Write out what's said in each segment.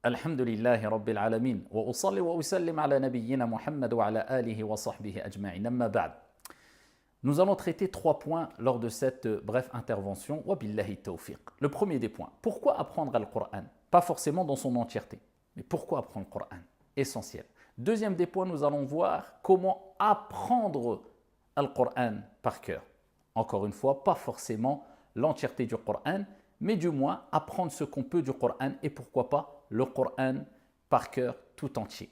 الحمد لله رب العالمين وأصلي وأسلم على نبينا محمد وعلى آله وصحبه أجمعين أما بعد. Nous allons traiter 3 points lors de cette brève intervention. Wabillahi tawfiq. Le premier des points, pourquoi apprendre le Coran? Pas forcément dans son entièreté, mais pourquoi apprendre le Coran? Essentiel. Deuxième des points, nous allons voir comment apprendre le Coran par cœur. Encore une fois, pas forcément l'entièreté du Coran, mais du moins apprendre ce qu'on peut du Coran et pourquoi pas le Coran par cœur tout entier.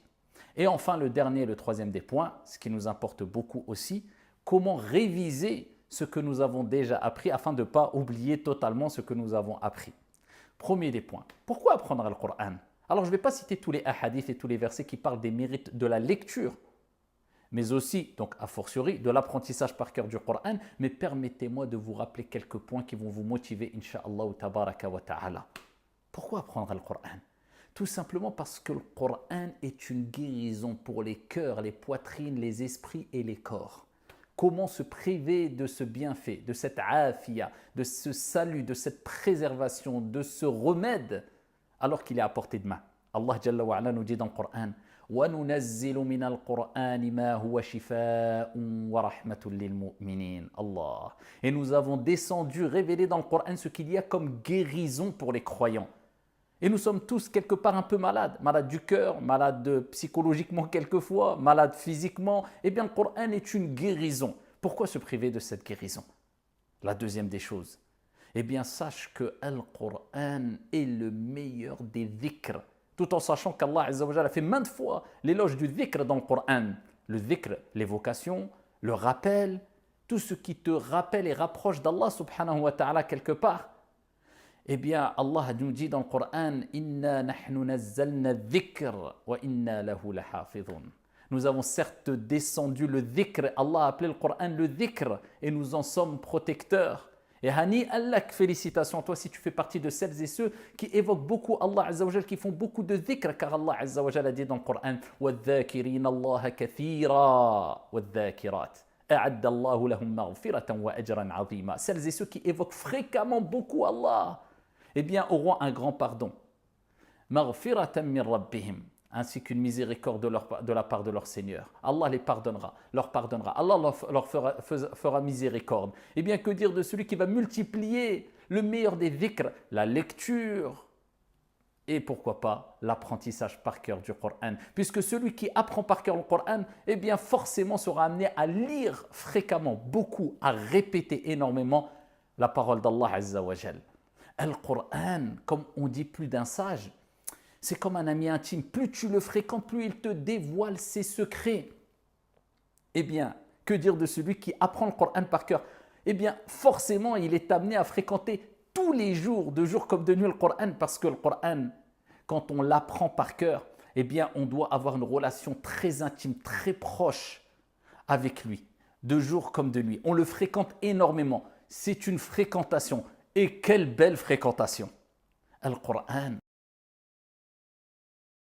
Et enfin, le dernier, le troisième des points, ce qui nous importe beaucoup aussi, comment réviser ce que nous avons déjà appris afin de ne pas oublier totalement ce que nous avons appris. Premier des points, pourquoi apprendre le Coran? Alors je ne vais pas citer tous les hadiths et tous les versets qui parlent des mérites de la lecture, mais aussi, donc a fortiori, de l'apprentissage par cœur du Coran, mais permettez-moi de vous rappeler quelques points qui vont vous motiver, incha'Allah tabaraka wa ta'ala. Pourquoi apprendre le Coran? Tout simplement parce que le Coran est une guérison pour les cœurs, les poitrines, les esprits et les corps. Comment se priver de ce bienfait, de cette afia, de ce salut, de cette préservation, de ce remède, alors qu'il est à portée de main. Allah Jalla wa Ala nous dit dans le Coran وَنُنَزِّلُ مِنَ الْقُرْآنِ مَا هُوَ شِفَاءٌ وَرَحْمَةٌ لِلْمُؤْمِنِينَ. Allah. Et nous avons descendu, révélé dans le Coran ce qu'il y a comme guérison pour les croyants. Et nous sommes tous quelque part un peu malades, malades du cœur, malades psychologiquement quelquefois, malades physiquement. Eh bien, le Coran est une guérison. Pourquoi se priver de cette guérison? La deuxième des choses, eh bien, sache que le Coran est le meilleur des dhikrs, tout en sachant qu'Allah Azza wa Jalla a fait maintes fois l'éloge du dhikr dans le Coran. Le dhikr, l'évocation, le rappel, tout ce qui te rappelle et rapproche d'Allah subhanahu wa ta'ala quelque part. Eh bien, Allah nous dit dans le Coran Inna nahnu nazzalna dhikr wa inna lahu lahafidhun. Nous avons certes descendu le dhikr, Allah a appelé le Coran le dhikr, et nous en sommes protecteurs. Et hani Allah, félicitations à toi si tu fais partie de celles et ceux qui évoquent beaucoup Allah Azza wa Jal, qui font beaucoup de dhikr, car Allah Azza wa Jal a dit dans le Coran وَالذَّاكِرِينَ اللَّهَ كَثِيرًا وَالذَّاكِرَاتِ أَعَدَّ اللَّهُ لَهُمْ مَغْفِرَةً وَأَجْرًا عَظِيمًا. Celles et ceux qui évoquent fréquemment beaucoup Allah, eh bien, auront un grand pardon. Maghfiratan min rabbihim, ainsi qu'une miséricorde de la part de leur Seigneur. Allah les pardonnera, leur pardonnera. Allah leur fera miséricorde. Eh bien, que dire de celui qui va multiplier le meilleur des dhikrs, la lecture et pourquoi pas l'apprentissage par cœur du Coran. Puisque celui qui apprend par cœur le Coran, eh bien, forcément sera amené à lire fréquemment, beaucoup, à répéter énormément la parole d'Allah Azza wa Jal. Le Coran, comme on dit plus d'un sage, c'est comme un ami intime. Plus tu le fréquentes, plus il te dévoile ses secrets. Eh bien, que dire de celui qui apprend le Coran par cœur? Eh bien, forcément, il est amené à fréquenter tous les jours, de jour comme de nuit, le Coran, parce que le Coran, quand on l'apprend par cœur, eh bien, on doit avoir une relation très intime, très proche avec lui, de jour comme de nuit. On le fréquente énormément. C'est une fréquentation. Et quelle belle fréquentation! Le Coran,